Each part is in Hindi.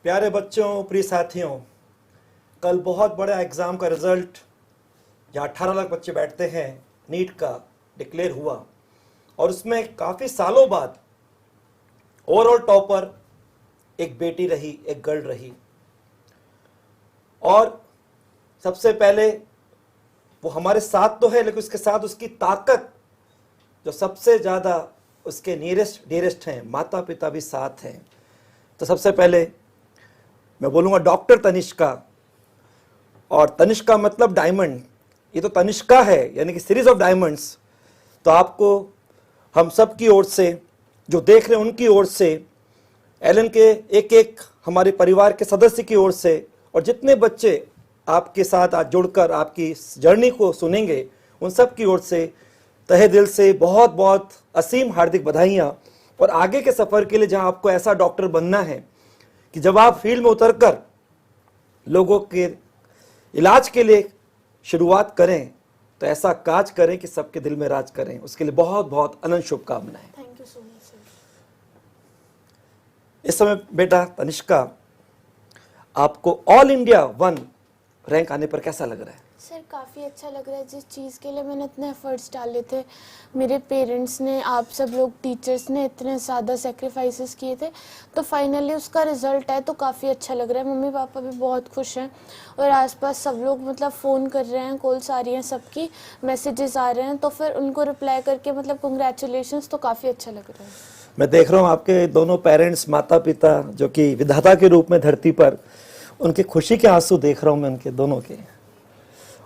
प्यारे बच्चों, प्रिय साथियों, कल बहुत बड़ा एग्ज़ाम का रिजल्ट जहाँ 18 लाख बच्चे बैठते हैं नीट का डिक्लेयर हुआ और उसमें काफ़ी सालों बाद ओवरऑल टॉपर एक बेटी रही, एक गर्ल रही। और सबसे पहले वो हमारे साथ तो है, लेकिन उसके साथ उसकी ताकत जो सबसे ज़्यादा उसके नियरेस्ट डियरेस्ट हैं, माता पिता भी साथ हैं। तो सबसे पहले मैं बोलूँगा डॉक्टर तनिष्का। और तनिष्का मतलब डायमंड, ये तो तनिष्का है यानी कि सीरीज ऑफ डायमंड्स। तो आपको हम सब की ओर से, जो देख रहे हैं उनकी ओर से, एलन के एक एक हमारे परिवार के सदस्य की ओर से, और जितने बच्चे आपके साथ आज जुड़कर आपकी जर्नी को सुनेंगे उन सब की ओर से तहे दिल से बहुत बहुत असीम हार्दिक बधाइयाँ। और आगे के सफ़र के लिए जहाँ आपको ऐसा डॉक्टर बनना है कि जब आप फील्ड में उतरकर लोगों के इलाज के लिए शुरुआत करें तो ऐसा काज करें कि सबके दिल में राज करें। उसके लिए बहुत बहुत अनंत शुभकामनाएं। Thank you so much sir. इस समय बेटा तनिष्का, आपको ऑल इंडिया 1 रैंक आने पर कैसा लग रहा है? सर काफ़ी अच्छा लग रहा है। जिस चीज़ के लिए मैंने इतने एफर्ट्स डाले थे, मेरे पेरेंट्स ने, आप सब लोग टीचर्स ने इतने ज़्यादा सेक्रीफाइसेस किए थे, तो फाइनली उसका रिजल्ट है तो काफ़ी अच्छा लग रहा है। मम्मी पापा भी बहुत खुश हैं और आसपास सब लोग मतलब फ़ोन कर रहे हैं, कॉल्स आ रही हैं, सबकी मैसेजेस आ रहे हैं, तो फिर उनको रिप्लाई करके मतलब कंग्रेचुलेशंस, तो काफ़ी अच्छा लग रहा है। मैं देख रहा हूँ आपके दोनों पेरेंट्स, माता पिता जो कि विधाता के रूप में धरती पर, उनकी खुशी के आंसू देख रहा हूँ मैं उनके दोनों के।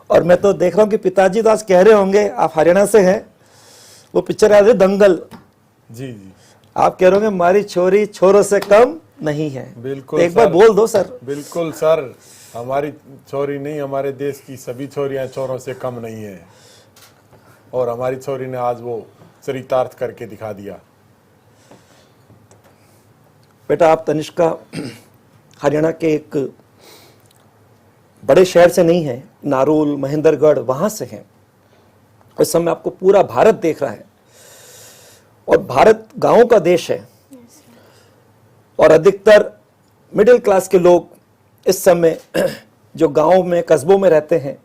और मैं तो देख रहा हूँ कि पिताजी तो आज कह रहे होंगे, आप हरियाणा से हैं, वो पिक्चर याद है दंगल। जी जी, आप कह रहे होंगे हमारी छोरी छोरों से कम नहीं है। बिल्कुल तो एक बार बोल दो सर। बिल्कुल सर, हमारी छोरी नहीं, हमारे देश की सभी छोरियां छोरों से कम नहीं है। और हमारी छोरी ने आज वो चरितार्थ करके दिखा दिया। बेटा आप तनिष्का हरियाणा के एक बड़े शहर से नहीं है, नारोल महेंद्रगढ़ वहां से हैं। इस समय आपको पूरा भारत देख रहा है और भारत गांवों का देश है और अधिकतर मिडिल क्लास के लोग इस समय जो गांवों में कस्बों में रहते हैं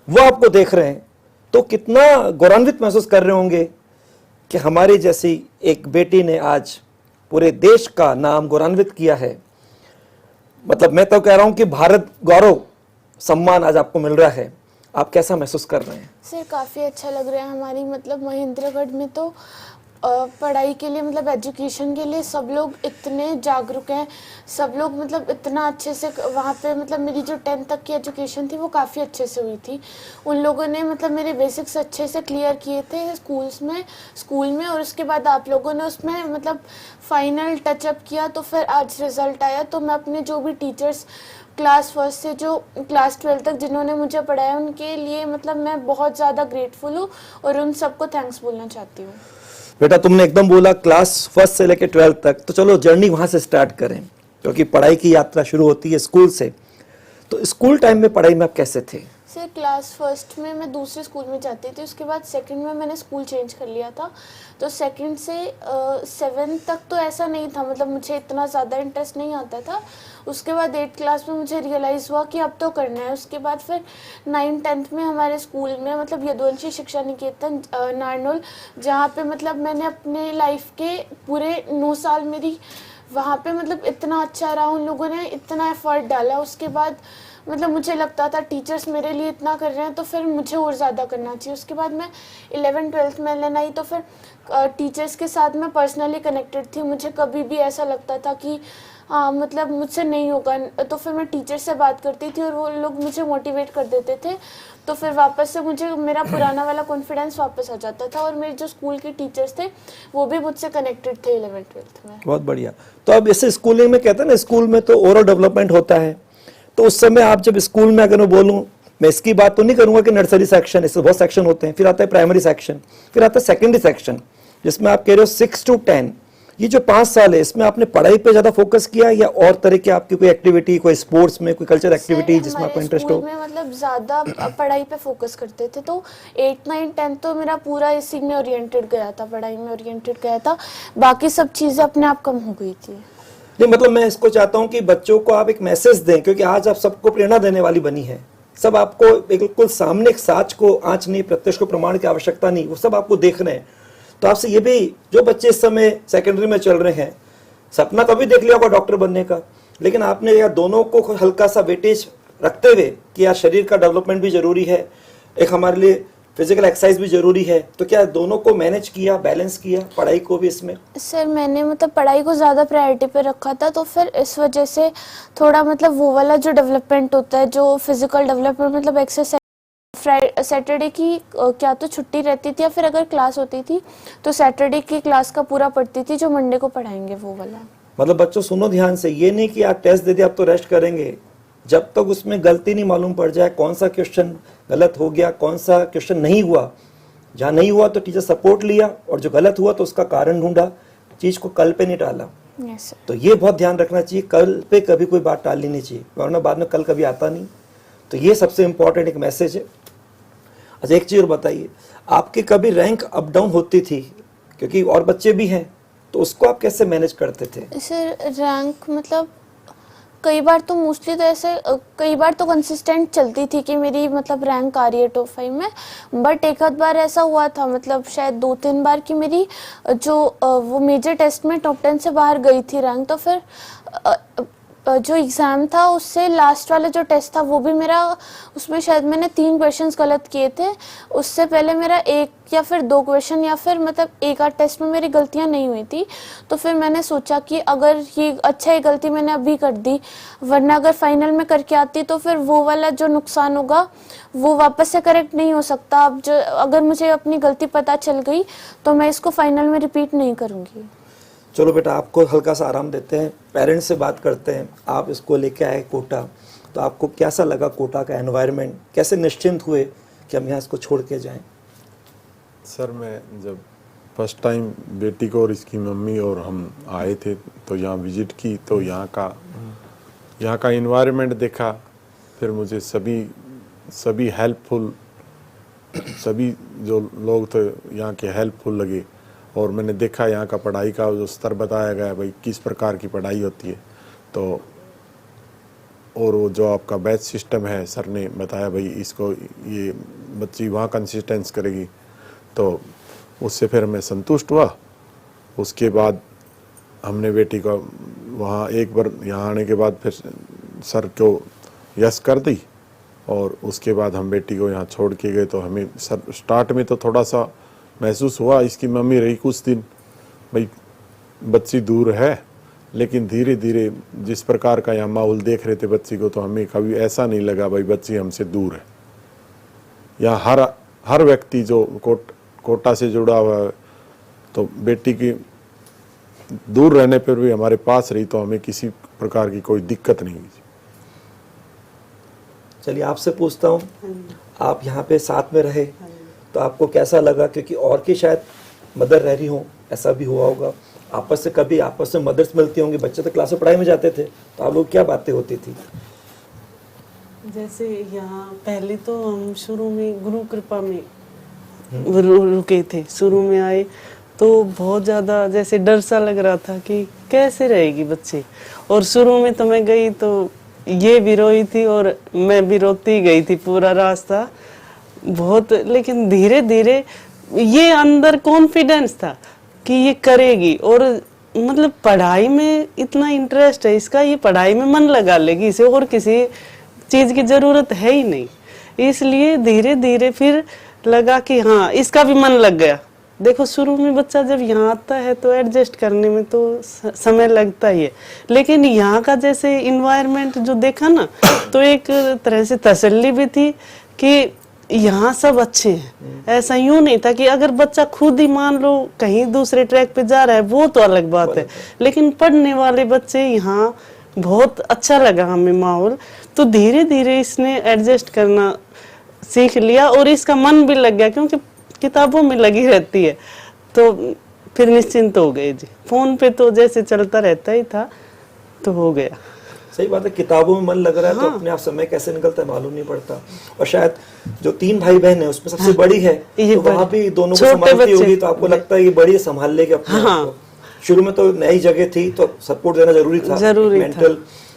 वो आपको देख रहे हैं। तो कितना गौरवान्वित महसूस कर रहे होंगे कि हमारी जैसी एक बेटी ने आज पूरे देश का नाम गौरवान्वित किया है। मतलब मैं तो कह रहा हूं कि भारत गौरव सम्मान आज आपको मिल रहा है। आप कैसा महसूस कर रहे हैं? सर काफ़ी अच्छा लग रहा है। हमारी मतलब महेंद्रगढ़ में तो पढ़ाई के लिए, मतलब एजुकेशन के लिए सब लोग इतने जागरूक हैं, सब लोग मतलब इतना अच्छे से वहाँ पे, मतलब मेरी जो 10th तक की एजुकेशन थी वो काफ़ी अच्छे से हुई थी। उन लोगों ने मतलब मेरे बेसिक्स अच्छे से क्लियर किए थे स्कूल में और उसके बाद आप लोगों ने उसमें मतलब फाइनल टचअप किया, तो फिर आज रिज़ल्ट आया। तो मैं अपने जो भी टीचर्स क्लास 1 से जो क्लास 12 तक जिन्होंने मुझे पढ़ाया उनके लिए मतलब मैं बहुत ज़्यादा ग्रेटफुल हूँ और उन सबको थैंक्स बोलना चाहती हूँ। बेटा तुमने एकदम बोला क्लास 1 से लेकर 12 तक, तो चलो जर्नी वहां से स्टार्ट करें, क्योंकि पढ़ाई की यात्रा शुरू होती है स्कूल से। तो स्कूल टाइम में पढ़ाई में आप कैसे थे? सर क्लास 1 में मैं दूसरे स्कूल में जाती थी, उसके बाद 2nd में मैंने स्कूल चेंज कर लिया था। तो 2nd से 7th तक तो ऐसा नहीं था, मतलब मुझे इतना ज़्यादा इंटरेस्ट नहीं आता था। उसके बाद 8th क्लास में मुझे रियलाइज़ हुआ कि अब तो करना है। उसके बाद फिर 9th 10th में हमारे स्कूल में मतलब यदुवंशी शिक्षा निकेतन नारनौल, जहाँ पे मतलब मैंने अपने लाइफ के पूरे 9 साल मेरी वहाँ पे मतलब इतना अच्छा रहा, उन लोगों ने इतना एफर्ट डाला। उसके बाद मतलब मुझे लगता था टीचर्स मेरे लिए इतना कर रहे हैं तो फिर मुझे और ज़्यादा करना चाहिए। उसके बाद मैं 11th 12th में एलन आई, तो फिर टीचर्स के साथ मैं पर्सनली कनेक्टेड थी। मुझे कभी भी ऐसा लगता था कि हाँ मतलब मुझसे नहीं होगा, तो फिर मैं टीचर से बात करती थी और वो लोग मुझे मोटिवेट कर देते थे, तो फिर वापस से मुझे मेरा पुराना वाला कॉन्फिडेंस वापस आ जाता था। और मेरे जो स्कूल के टीचर्स थे वो भी मुझसे कनेक्टेड थे 11th 12th में। बहुत बढ़िया। तो अब ऐसे स्कूलिंग में कहते हैं ना, स्कूल में तो ओवरऑल डेवलपमेंट होता है। तो उस समय आप जब स्कूल में, अगर मैं बोलूँ, मैं इसकी बात तो नहीं करूंगा कि नर्सरी सेक्शन, इससे बहुत सेक्शन होते हैं, फिर आता है प्राइमरी सेक्शन, फिर आता है सेकेंडरी सेक्शन, जिसमें आप कह रहे हो 6 to 10। ये जो 5 साल है इसमें आपने पढ़ाई पे ज्यादा फोकस किया या और तरह की आपकी कोई एक्टिविटी, कोई स्पोर्ट्स में कोई कल्चर एक्टिविटी जिसमें आपको इंटरेस्ट हो? में मतलब ज़्यादा पढ़ाई पे फोकस करते थे, तो 8th 9th 10th तो मेरा पूरा इसी में ओरिएंटेड गया था, पढ़ाई में ओरिएंटेड गया था। बाकी सब चीज़ें अपने आप कम हो गई थी। नहीं मतलब मैं इसको चाहता हूं कि बच्चों को आप एक मैसेज दें, क्योंकि आज आप सबको प्रेरणा देने वाली बनी है। सब आपको बिल्कुल सामने एक साच को, आंच नहीं, प्रत्यक्ष को, प्रमाण की आवश्यकता नहीं, वो सब आपको देख रहे हैं। तो आपसे ये भी, जो बच्चे इस समय सेकेंडरी में चल रहे हैं, सपना कभी देख लिया होगा डॉक्टर बनने का, लेकिन आपने या दोनों को हल्का सा वेटेज रखते हुए कि यार शरीर का डेवलपमेंट भी जरूरी है, एक हमारे लिए फिजिकल एक्सरसाइज भी जरूरी है, तो क्या दोनों को मैनेज किया, बैलेंस किया, पढ़ाई को भी इसमें? सर मैंने मतलब पढ़ाई को ज़्यादा प्रायोरिटी पे रखा था, तो फिर इस वजह से थोड़ा मतलब वो वाला जो डेवलपमेंट होता है, जो फिजिकल डेवलपमेंट, मतलब एक्सरसाइज, सैटरडे की क्या तो छुट्टी रहती थी, या फिर अगर क्लास होती थी तो सैटरडे की क्लास का पूरा पढ़ती थी, जो मंडे को पढ़ाएंगे वो वाला। मतलब बच्चों सुनो ध्यान से, ये नहीं कि आप टेस्ट दे दिए आप तो रेस्ट करेंगे, जब तक उसमें गलती नहीं मालूम पड़ जाए, कौन सा क्वेश्चन गलत हो गया, कौन सा क्वेश्चन नहीं हुआ, जहाँ नहीं हुआ तो टीचर सपोर्ट लिया, और जो गलत हुआ तो उसका कारण ढूंढा, चीज को कल पे नहीं टाला। Yes sir. तो ये बहुत ध्यान रखना चाहिए, कल पे कभी कोई बात टालनी नहीं चाहिए, वरना बाद में कल कभी आता नहीं। तो ये सबसे इंपॉर्टेंट एक मैसेज है। अच्छा एक चीज और बताइए, आपकी कभी रैंक अप डाउन होती थी, क्योंकि और बच्चे भी हैं, तो उसको आप कैसे मैनेज करते थे? सर रैंक मतलब कई बार तो मोस्टली तो ऐसे कई बार तो कंसिस्टेंट चलती थी कि मेरी मतलब रैंक आ रही है टॉप 5 में, बट एक आध बार ऐसा हुआ था, मतलब शायद 2-3 बार कि मेरी जो वो मेजर टेस्ट में टॉप 10 से बाहर गई थी रैंक, तो फिर जो एग्ज़ाम था उससे लास्ट वाला जो टेस्ट था वो भी मेरा, उसमें शायद मैंने 3 क्वेश्चंस गलत किए थे, उससे पहले मेरा 1 या फिर 2 क्वेश्चन या फिर मतलब एक आध टेस्ट में मेरी गलतियां नहीं हुई थी। तो फिर मैंने सोचा कि अगर ये अच्छा ये गलती मैंने अभी कर दी, वरना अगर फाइनल में करके आती तो फिर वो वाला जो नुकसान होगा वो वापस से करेक्ट नहीं हो सकता। अब जो अगर मुझे अपनी गलती पता चल गई तो मैं इसको फाइनल में रिपीट नहीं करूँगी। चलो बेटा आपको हल्का सा आराम देते हैं, पेरेंट्स से बात करते हैं। आप इसको लेके आए कोटा, तो आपको कैसा लगा कोटा का एनवायरनमेंट, कैसे निश्चिंत हुए कि हम यहाँ इसको छोड़ के जाएं? सर मैं जब फर्स्ट टाइम बेटी को और इसकी मम्मी और हम आए थे तो यहाँ विजिट की, तो यहाँ का एनवायरनमेंट देखा, फिर मुझे सभी हेल्पफुल, सभी जो लोग थे यहाँ के हेल्पफुल लगे, और मैंने देखा यहाँ का पढ़ाई का जो स्तर बताया गया भाई किस प्रकार की पढ़ाई होती है, तो और वो जो आपका बैच सिस्टम है सर ने बताया भाई इसको ये बच्ची वहाँ कंसिस्टेंस करेगी, तो उससे फिर मैं संतुष्ट हुआ। उसके बाद हमने बेटी को वहाँ एक बार यहाँ आने के बाद फिर सर को यस कर दी, और उसके बाद हम बेटी को यहाँ छोड़ के गए। तो हमें सर स्टार्ट में तो थोड़ा सा महसूस हुआ, इसकी मम्मी रही कुछ दिन, भाई बच्ची दूर है, लेकिन धीरे धीरे जिस प्रकार का यहाँ माहौल देख रहे थे बच्ची को, तो हमें कभी ऐसा नहीं लगा भाई बच्ची हमसे दूर है। यहाँ हर व्यक्ति जो कोटा से जुड़ा हुआ है, तो बेटी की दूर रहने पर भी हमारे पास रही, तो हमें किसी प्रकार की कोई दिक्कत नहीं हुई। चलिए आपसे पूछता हूँ, आप यहाँ पे साथ में रहे तो आपको कैसा लगा? क्योंकि और की शायद मदर रह रही हो, ऐसा भी हुआ होगा, आपस में मदर्स मिलती होंगी, बच्चे तो क्लास में पढ़ाई में जाते थे, तो आप लोग क्या बातें होती थी? जैसे यहाँ पहले तो हम शुरू में गुरु कृपा में रुके थे, शुरू में आए तो बहुत ज़्यादा जैसे डर सा लग रहा था कि कैसे रहेगी बच्चे, और शुरू में तो मैं गई तो ये भी रोई थी और मैं भी रोती गई थी पूरा रास्ता बहुत, लेकिन धीरे धीरे ये अंदर कॉन्फिडेंस था कि ये करेगी, और मतलब पढ़ाई में इतना इंटरेस्ट है इसका, ये पढ़ाई में मन लगा लेगी, इसे और किसी चीज़ की ज़रूरत है ही नहीं। इसलिए धीरे धीरे फिर लगा कि हाँ इसका भी मन लग गया। देखो शुरू में बच्चा जब यहाँ आता है तो एडजस्ट करने में तो समय लगता ही है, लेकिन यहाँ का जैसे इन्वायरमेंट जो देखा ना, तो एक तरह से तसल्ली भी थी कि यहाँ सब अच्छे हैं। ऐसा यूं नहीं था कि अगर बच्चा खुद ही मान लो कहीं दूसरे ट्रैक पे जा रहा है वो तो अलग बात है, लेकिन पढ़ने वाले बच्चे यहाँ बहुत अच्छा लगा हमें माहौल। तो धीरे धीरे इसने एडजस्ट करना सीख लिया और इसका मन भी लग गया, क्योंकि किताबों में लगी रहती है, तो फिर निश्चिंत हो गए जी। फोन पे तो जैसे चलता रहता ही था, तो हो गया। सही बात है, किताबों में मन लग रहा है तो अपने आप समय कैसे निकलता है मालूम नहीं पड़ता। और शायद जो 3 भाई बहन है उसमें सबसे बड़ी है, तो वहाँ भी दोनों को संभालती होगी, तो आपको लगता है ये बड़ी संभाल लेगी अपने आप को। शुरू में तो नई जगह थी तो सपोर्ट देना जरूरी था, जरूरी था। मेंटल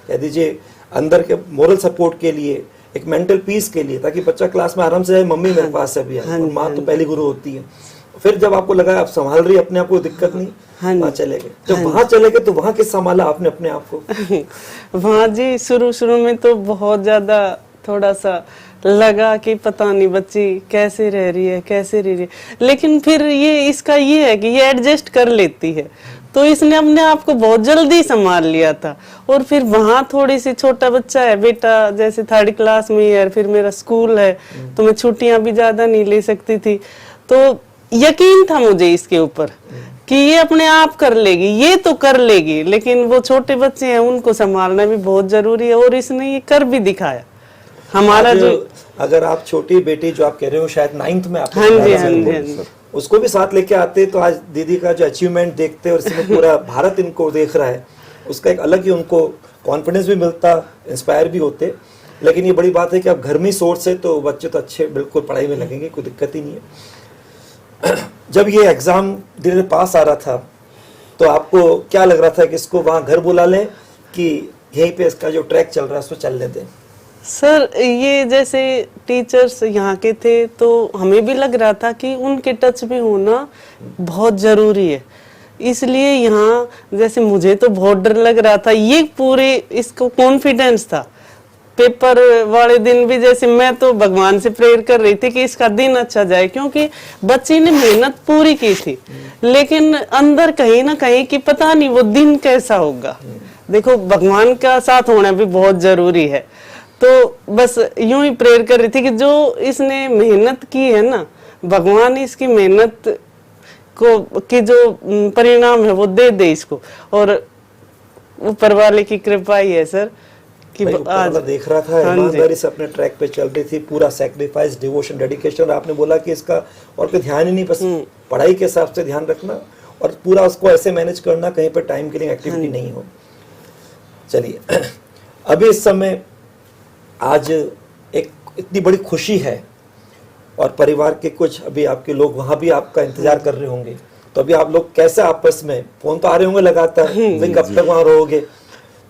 कह दीजिए अंदर के मोरल सपोर्ट के लिए, एक मेंटल पीस के लिए, ताकि बच्चा क्लास में आराम से जाए, मम्मी मेरे पास अभी है, और माँ तो पहली गुरु होती है। फिर जब आपको लगा आप संभाल रही अपने आप को, दिक्कत नहीं, वहाँ चले गए। जब वहाँ चले गए तो वहाँ किस संभाला आपने अपने आप को? वहाँ जी शुरू में तो बहुत ज्यादा थोड़ा सा लगा कि पता नहीं बच्ची कैसे रह रही है, कैसे रह रही है, लेकिन फिर ये इसका ये है कि ये एडजस्ट कर लेती है, तो इसने अपने आप को बहुत जल्दी संभाल लिया था। और फिर वहाँ थोड़ी सी छोटा बच्चा है बेटा, जैसे 3rd क्लास में है, फिर मेरा स्कूल है, तो मैं छुट्टियां भी ज्यादा नहीं ले सकती थी, तो यकीन था मुझे इसके ऊपर कि ये अपने आप कर लेगी, ये तो कर लेगी, लेकिन वो छोटे बच्चे हैं उनको संभालना भी बहुत जरूरी है, और इसने ये कर भी दिखाया। हमारा जो अगर आप छोटी बेटी जो आप कह रहे हो शायद 9th में आपने हाँ जी, बताया हाँ जी, था, हाँ जी। उसको भी साथ लेके आते तो आज दीदी का जो अचीवमेंट देखते और इसमें पूरा भारत इनको देख रहा है, उसका एक अलग ही उनको कॉन्फिडेंस भी मिलता, इंस्पायर भी होते। लेकिन ये बड़ी बात है कि आप घर में सोच से तो बच्चे तो अच्छे बिल्कुल पढ़ाई में लगेंगे, कोई दिक्कत ही नहीं है। जब ये एग्जाम धीरे धीरे पास आ रहा था तो आपको क्या लग रहा था कि इसको वहाँ घर बुला लें कि यहीं पे इसका जो ट्रैक चल रहा है उसको चलने दें? सर ये जैसे टीचर्स यहाँ के थे तो हमें भी लग रहा था कि उनके टच में होना बहुत जरूरी है, इसलिए यहाँ जैसे मुझे तो बहुत डर लग रहा था, ये पूरे इसको कॉन्फिडेंस था। पेपर वाले दिन भी जैसे मैं तो भगवान से प्रेयर कर रही थी कि इसका दिन अच्छा जाए, क्योंकि बच्ची ने मेहनत पूरी की थी, लेकिन अंदर कहीं ना कहीं कि पता नहीं वो दिन कैसा होगा। देखो भगवान का साथ होना भी बहुत जरूरी है, तो बस यूं ही प्रेयर कर रही थी कि जो इसने मेहनत की है ना, भगवान इसकी मेहनत को कि जो परिणाम है वो दे इसको, और ऊपर वाले की कृपा ही है सर कि आज देख रहा था ईमानदारी से अपने ट्रैक पे चल रही थी, पूरा सैक्रिफाइस, डिवोशन, डेडिकेशन। आपने बोला कि इसका और कोई ध्यान ही नहीं, बस पढ़ाई के हिसाब से ध्यान रखना और पूरा उसको ऐसे मैनेज करना कहीं पर टाइम किलिंग एक्टिविटी नहीं हो। चलिए अभी इस समय आज एक इतनी बड़ी खुशी है और परिवार के कुछ अभी आपके लोग वहां भी आपका इंतजार कर रहे होंगे, तो अभी आप लोग कैसे आपस में, फोन तो आ रहे होंगे लगातार, कब तक वहां रहोगे,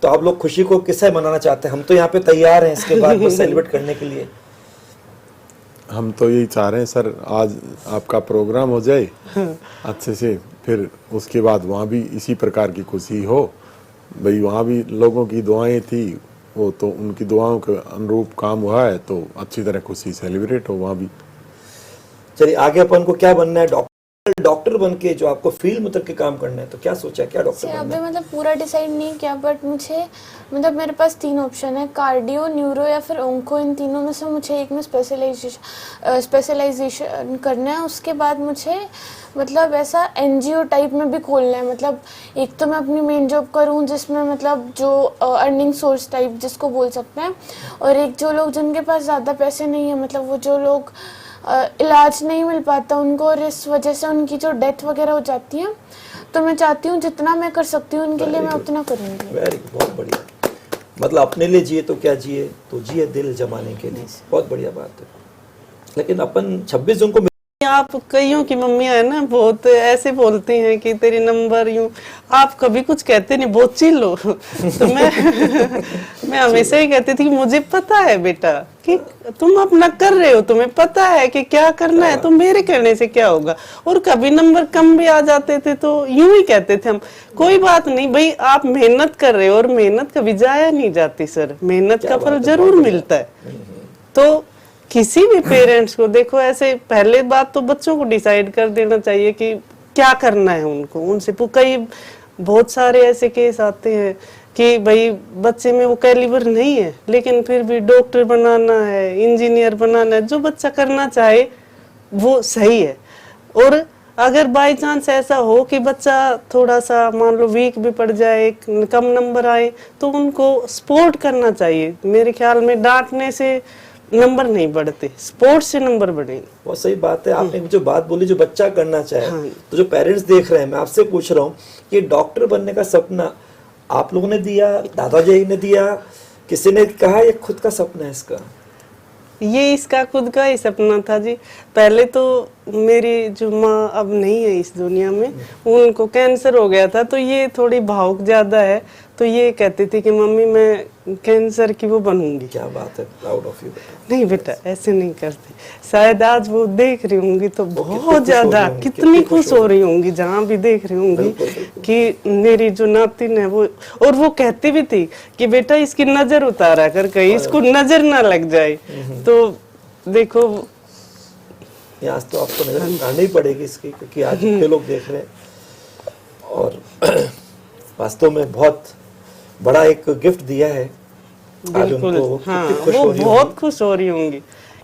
तो आप लोग खुशी को किससे मनाना चाहते हैं? हम तो यहाँ पे तैयार हैं इसके बाद बस सेलिब्रेट करने के लिए। हम तो यही चाह रहे हैं सर, आज आपका प्रोग्राम हो जाए अच्छे से, फिर उसके बाद वहाँ भी इसी प्रकार की खुशी हो। भाई वहाँ भी लोगों की दुआएं थी, वो तो उनकी दुआओं के अनुरूप काम हुआ है, तो अच्छी तरह खुशी सेलिब्रेट हो वहाँ भी। चलिए आगे अपन को क्या बनना है? डॉक्टर बन के जो आपको फील्ड में उतर के काम करना है, तो क्या सोचा है, क्या डॉक्टर बनना अभी है? मतलब पूरा डिसाइड नहीं किया, बट मुझे मतलब मेरे पास 3 ऑप्शन है, कार्डियो, न्यूरो या फिर ओंको। इन तीनों में से मुझे एक में स्पेशलाइजेशन करना है। उसके बाद मुझे मतलब ऐसा एनजीओ टाइप में भी खोलना है, मतलब एक तो मैं अपनी मेन जॉब करूं जिसमें मतलब जो अर्निंग सोर्स टाइप जिसको बोल सकते हैं, और एक जो लोग जिनके पास ज़्यादा पैसे नहीं है, मतलब वो जो लोग इलाज नहीं मिल पाता उनको, और इस वजह से उनकी जो डेथ वगैरह हो जाती है, तो मैं चाहती हूँ जितना मैं कर सकती हूँ उनके लिए मैं उतना करूँगी। वेरी बहुत बढ़िया, मतलब अपने लिए जिए तो क्या जिए, तो जिए दिल जमाने के लिए, बहुत बढ़िया बात है। लेकिन अपन 26 जून को आप कईयों की मम्मियां है ना बहुत ऐसे बोलती हैं कि तेरे नंबर यूं, आप कभी कुछ कहते नहीं, बहुत चिल हो। तो मैं हमेशा ही कहती थी कि मुझे पता है बेटा कि तुम अपना कर रहे हो, तुम्हें पता है कि क्या करना है, तो मेरे कहने से क्या होगा। और कभी नंबर कम भी आ जाते थे तो यूं ही कहते थे हम, कोई बात नहीं भाई, आप मेहनत कर रहे हो और मेहनत कभी जाया नहीं जाती सर, मेहनत का फल जरूर मिलता है। तो किसी भी पेरेंट्स को देखो, ऐसे पहले बात तो बच्चों को डिसाइड कर देना चाहिए कि क्या करना है उनको, उनसे कई बहुत सारे ऐसे केस आते हैं कि भाई बच्चे में वो कैलिबर नहीं है, लेकिन फिर भी डॉक्टर बनाना है, इंजीनियर बनाना है, जो बच्चा करना चाहे वो सही है। और अगर बाय चांस ऐसा हो कि बच्चा थोड़ा सा मान लो वीक भी पड़ जाए, कम नंबर आए, तो उनको सपोर्ट करना चाहिए। मेरे ख्याल में डांटने से नंबर नहीं बढ़ते, स्पोर्ट्स से नंबर बढ़ेंगे। बहुत सही बात है आपने जो बात बोली, जो बच्चा करना चाहे। तो जो पेरेंट्स देख रहे हैं, मैं आपसे पूछ रहा हूँ कि डॉक्टर बनने का सपना आप लोगों ने दिया, दादाजी ने दिया, किसी ने कहा, ये खुद का सपना है इसका? ये इसका खुद का ही सपना था जी। पहले तो मेरी जो माँ अब नहीं है इस दुनिया में, उनको कैंसर हो गया था, तो ये थोड़ी भावुक ज्यादा है, तो ये कहती थी कि मम्मी मैं कैंसर की वो बनूंगी। क्या बात है, प्राउड ऑफ यू। नहीं बेटा ऐसे नहीं करते, शायद आज वो देख रही होंगी तो कितनी बहुत खुश हो ज्यादा रही होंगी, कितनी खुश हो रही होंगी, जहाँ भी देख रही होंगी बिल्कुल, बिल्कुल। कि मेरी जो नातिन है वो, और वो कहती भी थी कि बेटा इसकी नजर उतारा कर कहीं, इसको नजर ना लग जाए। तो देखो ये आज तो आपको नजर उतारनी ही पड़ेगी इसकी, क्योंकि आज इतने लोग देख रहे हैं और वास्तव में बहुत बड़ा एक गिफ्ट दिया है आज बिल्कुल, उनको। वो हाँ कितनी खुश वो हो रही बहुत होंगी। खुश हो रही होंगी,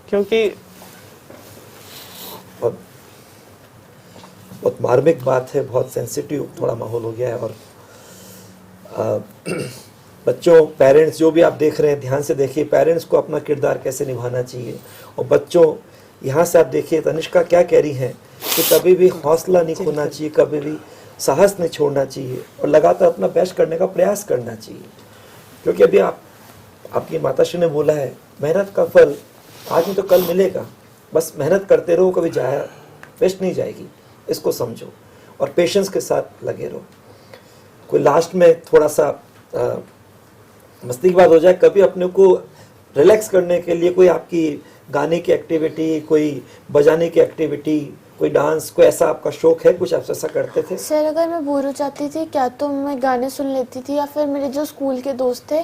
क्योंकि और बहुत मार्मिक बात है, बहुत सेंसिटिव थोड़ा माहौल हो गया है। और बच्चों, पेरेंट्स जो भी आप देख रहे हैं ध्यान से देखिए, पेरेंट्स को अपना किरदार कैसे निभाना चाहिए। और बच्चों, यहाँ से आप देखिए तनिष्का क्या कह रही हैं कि कभी भी हौसला नहीं खोना चाहिए, कभी भी साहस नहीं छोड़ना चाहिए और लगातार अपना बेस्ट करने का प्रयास करना चाहिए। क्योंकि अभी आपकी माताश्री ने बोला है, मेहनत का फल आज नहीं तो कल मिलेगा, बस मेहनत करते रहो, कभी जाया वेस्ट नहीं जाएगी, इसको समझो और पेशेंस के साथ लगे रहो। कोई लास्ट में थोड़ा सा मस्ती की बात हो जाए, कभी अपने को रिलैक्स करने के लिए कोई आपकी गाने की एक्टिविटी, कोई बजाने की एक्टिविटी, कोई डांस, कोई ऐसा आपका शौक है, कुछ आप ऐसा करते थे? सर अगर मैं बोर हो जाती थी क्या तो मैं गाने सुन लेती थी, या फिर मेरे जो स्कूल के दोस्त थे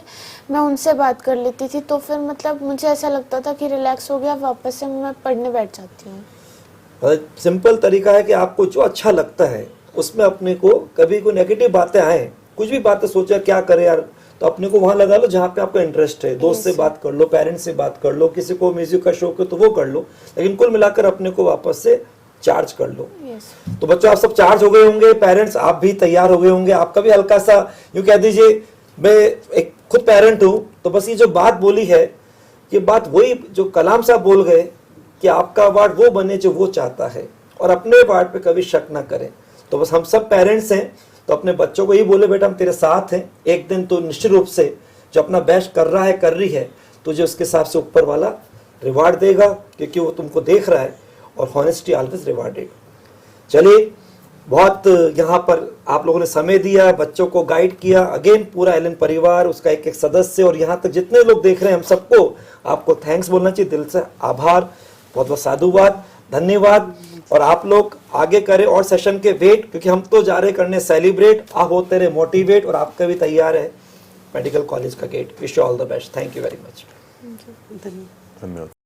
मैं उनसे बात कर लेती थी, तो फिर मतलब मुझे ऐसा लगता था कि रिलैक्स हो गया, वापस से मैं पढ़ने बैठ जाती हूँ। सिंपल तरीका है कि आपको जो अच्छा लगता है उसमें अपने को, कभी कोई नेगेटिव बातें आए, कुछ भी बातें सोचा क्या करे यार, तो अपने को वहां लगा लो जहाँ पे आपका इंटरेस्ट है। दोस्त से बात कर लो, पेरेंट्स से बात कर लो, किसी को म्यूजिक का शौक है तो वो कर लो, लेकिन कुल मिलाकर अपने को वापस से चार्ज कर लो। तो बच्चों, आप सब चार्ज हो गए होंगे, पेरेंट्स आप भी तैयार हो गए होंगे। आपका भी हल्का सा यूं कह दीजिए, मैं एक खुद पेरेंट हूं, तो बस ये जो बात बोली है, ये बात वही जो कलाम साहब बोल गए कि आपका अवार्ड वो बने जो वो चाहता है और अपने अवार्ड पे कभी शक ना करें। तो बस हम सब पेरेंट्स हैं, तो अपने बच्चों को यही बोले, बेटा हम तेरे साथ हैं, एक दिन तो निश्चित रूप से जो अपना बेस्ट कर रहा है, कर रही है, तुझे उसके हिसाब से ऊपर वाला रिवार्ड देगा, क्योंकि वो तुमको देख रहा है और हॉनेस्टी ऑलवेज रिवार्डेड। चलिए, बहुत यहाँ पर आप लोगों ने समय दिया, बच्चों को गाइड किया। अगेन पूरा एलन परिवार, उसका एक एक सदस्य और यहाँ तक जितने लोग देख रहे हैं, हम सबको आपको थैंक्स बोलना चाहिए, दिल से आभार, बहुत बहुत साधुवाद, धन्यवाद। और आप लोग आगे करें और सेशन के वेट, क्योंकि हम तो जा रहे करने सेलिब्रेट, आप होते रहे मोटिवेट, और आपका भी तैयार है मेडिकल कॉलेज का gate. Wish you all the best. Thank you very much. धन्यवाद। धन्यवाद।